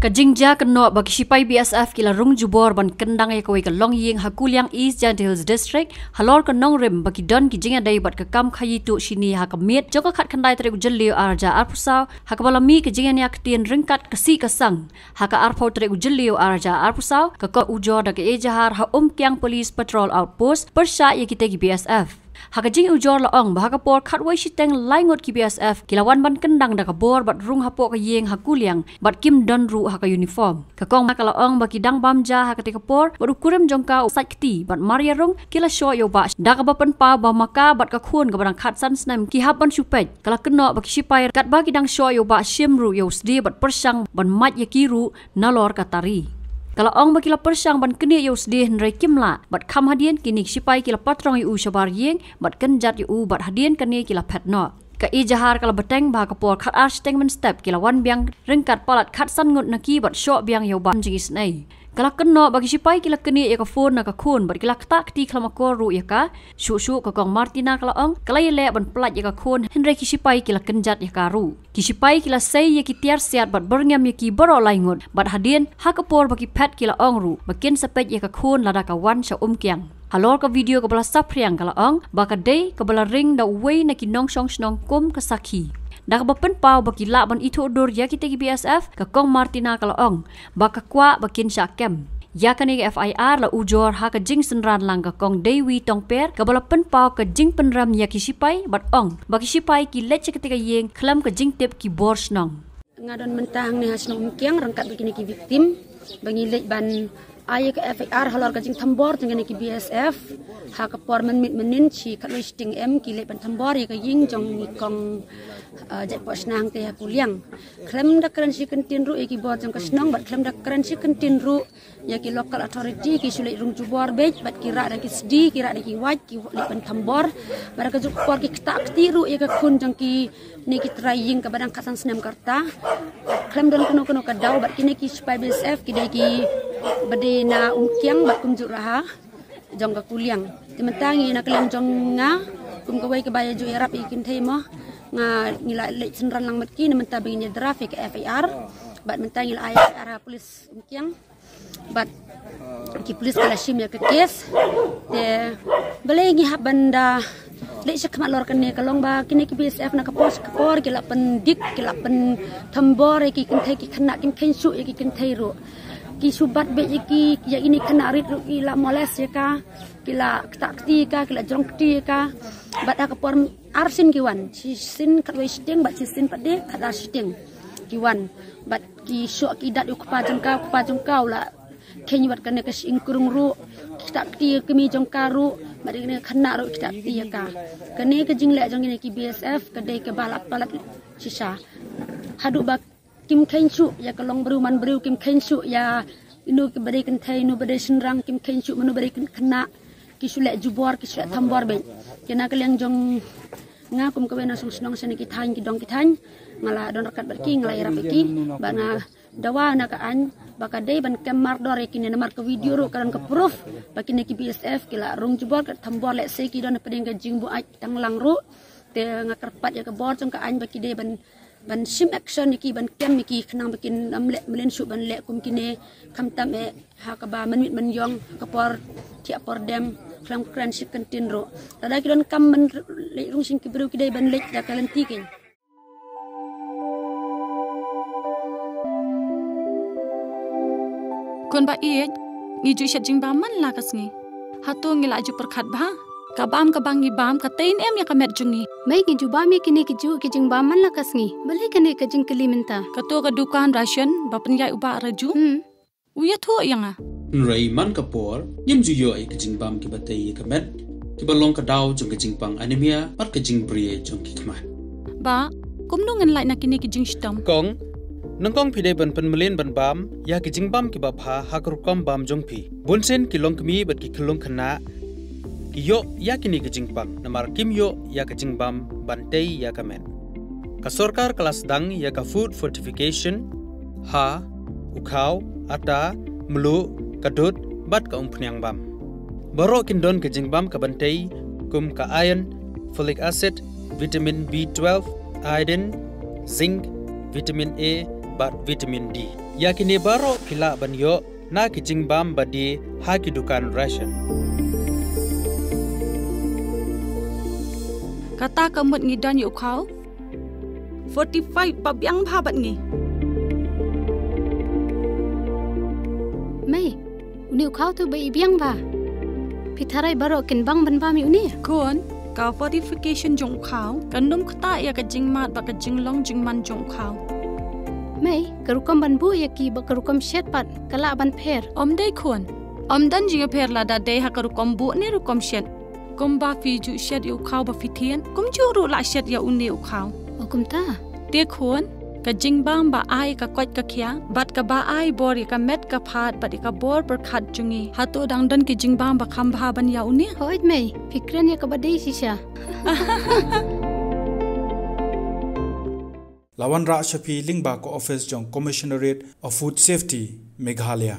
Kajingja keno bagi sipai BSF kila rung jubor ban kendang ya kawai kalong ying Hakuliang East Giant Hills District halor kenong rim bagi don kijinga dai bat kekam khayi tu sini hakamit joko khat khandai tere ujelliu arja arpusau hakabalami kijinga ni aktien ringkat kesi kasang haka arpau tere ujelliu arja arpusau kekok ujo da ke ejahar ha kyang police patrol outpost persya ya kita ki BSF Hakajing ujor laong bahakapor khatwai siteng laingot ki BSF kilawan ban kendang da kabor bat rung hapo ka yeng Hakuliang bat kim don ru haka uniform kakong makalaong baki dang bamja hakati kapor bat ukurim jongka sat kti bat maria rung kila Shoh yo ba da ka bapan pa ba maka bat ka Khun ka barang khat san Snem ki haban supet kala keno baki sipai kat baki dang Shoh yo ba shimru yo sdi bat persang ban mat ya kiru Nalor katari Kalau ong bakila persang ban keni yo sedih nrai kimla bat kham hadien kini sipai kila patrong yu shabar yeng bat kenjat yu bat hadien keni kila phatno ka ijahar kala beteng ba kapor khat ar steng men step kila wan biang ringkat palat khat san ngut naki bat Shoh biang yo ban jingis nei kala keno bagi sipai kila keni ya ka phone na ka Khun bat kila kta kti Khlem-Akor ru ya ka shu ka kong Martina kala ong kala yele ban plat ya ka Khun henry ki sipai kila kenjat ya ka ru ki sipai kila sei ya ki tiar siat bat berngam ya ki boro laingut bat hadien hakapor bagi pet kila ong ru makin sepet ya ka Khun lada ka wan sha kyang halor ka video ka bala sapriang kala ong baka dei ka bala ring da wei na ki nong song snong kum ka sakhi dak bapen pau baki la ban itu dor ya kita ki BSF ka kong Martina kala ong baka kwa bakin syakem ya kani FIR la ujor ha ka jing senran lang ka kong Dewi tongper ka bala pen pau ka jing penram ya ki sipai bat ong baki sipai ki lech ketika yeng Khlem ka jing tep ki bor snong ngadon mentang ni hasnong kyang rangkat bagi ki victim bangi lech ban Ayah ke FIR halor kajing tambor dengan ki BSF ha ka por menin chi khaloi sting ki le ban tambor ya ka ying jong ni kong jat po snang te Hakuliang Khlem da kran si kentin ru ki bor jong ka snong bat Khlem da kran si kentin ru ya ki local authority ki sulai rung jubor bej bat kira da ki sdi kira da ki waj ki le ban tambor bara ka juk por ki kta kti ru ya ka Khun jong ki ni ki trying ka badang kasan Snem karta Khlem don kono ka daw bat ki ki spy BSF ki dai ki bade na kyang bat kum juraha jong ka Kuliang timentangi na kaliang jong nga kum kawai ke baya ju erap ikin themo nga ngila le senran lang mat ki na menta bingin traffic FIR bat mentangi la ayah arah polis kyang bat ki polis kala shim ya ke kes te belengi hab banda le syak malor kene kalong ba kini ki BSF na ka pos ka por kila pendik kila pen tambor ki kinthai ki khana kim khensu ki kinthai ro ki subat be ki ya ini kena rit kila moles ya ka kila takti ka kila jong kti ka bat ka por arsin kiwan sin katwai sting bat sin pade kata sting kiwan bat ki Shoh ki dat ku pa jong ka la keni bat kene ka sing kurung ru kita kti kemi jong ka ru bat kene khana ru kita kti ya ka kene ka jing le jong ni ki BSF ka dei ka balap palat sisa hadu bak kim khensu ya kalong beru man beru kim khensu ya inu ke badai kentai inu badai senrang kim khensu manu badai kena ki sulek jubor ki sulek tambor be kena kaliang jong nga kum kawena song snong sene ki than ki dong ki than ngala don rakat barki ngala ira beki bana dawa na ka an baka dei ban kamar dore ki ne mar ka video ro karan ka proof baki ne ki BSF kila rung jubor ka tambor lek se ki don pedeng ka jing bu ai tang lang ru te ngakarpat ya ka bor jong ka an baki dei ban sim action ki ban kem ki khnang bakin amle melen su ban le kum kine kam tam e ha ka ba manwit man yong ka por ti por dem klang kran si kentin ro tada ki don kam man le rung sing ki bru ki dei ban le da kalanti kin kon ba e ngi ju shat jing ba man la kasngi hato ngi la ju perkhat ba kabam kabangi bam katain em ya kamet jungi mai ki juba mi kini ki ju ki jing ba man la kasngi bale kane ka jing kali minta kato ka dukan ration bapan yai uba raju uya tho yanga nrai man kapor nim ju yo ai ka jing bam ki batai kamet ki balong ka daw jong ka jing pang anemia pat ka jing brie jong ki kma ba kumnu ngan lai na kini ki jing stam kong nangkong pide ban pen melen ban bam ya ki jing bam ki ba pha hakrukom bam jong pi bunsen ki long kmi bat ki khulong khana Yo ya kini kejingpang namar kim yo ya kejingbam bantei ya kamen. Kasorkar kelas dang ya ka food fortification ha ukau ata melu kadut bat ka umpnyang bam. Baro kindon kejingbam ka bantei kum ka iron, folic acid, vitamin B12, iodine, zinc, vitamin A, bat vitamin D. Yakini baro pila banyo na kijingbam badi hakidukan ration. Kata kamut ngidan yu kau 45 pabyang bhabat ngi. Mai, uni ukau tu bai biang ba. Pitharai baro kin bang ban ba mi uni. Khun, ka fortification jong kau, kanum kata ya ka jingmat ba ka jinglong jingman jong kau. Mai, karukam ban bu ya ki ba karukam shet pat kala ban pher. Om dei khun. Om dan jinga pher la da dei ha karukom bu ni rukom shet. Kum ba fi ju shet yu kau ba fitien. Kum ju ru la shet ya uni ukau. Okum ta. Te khun, ka jingbam ba ai ka kwat ka khia, bat ka ba ai bor ya ka met ka phat bat ka bor per khat jungi. Hatu dang dan ki jingbam ba kham bha ban ya uni. Hoit mai, fikran ya ka ba dei sisha. Lawan Ra Shafi Lingba ko office jong Commissionerate of Food Safety Meghalaya.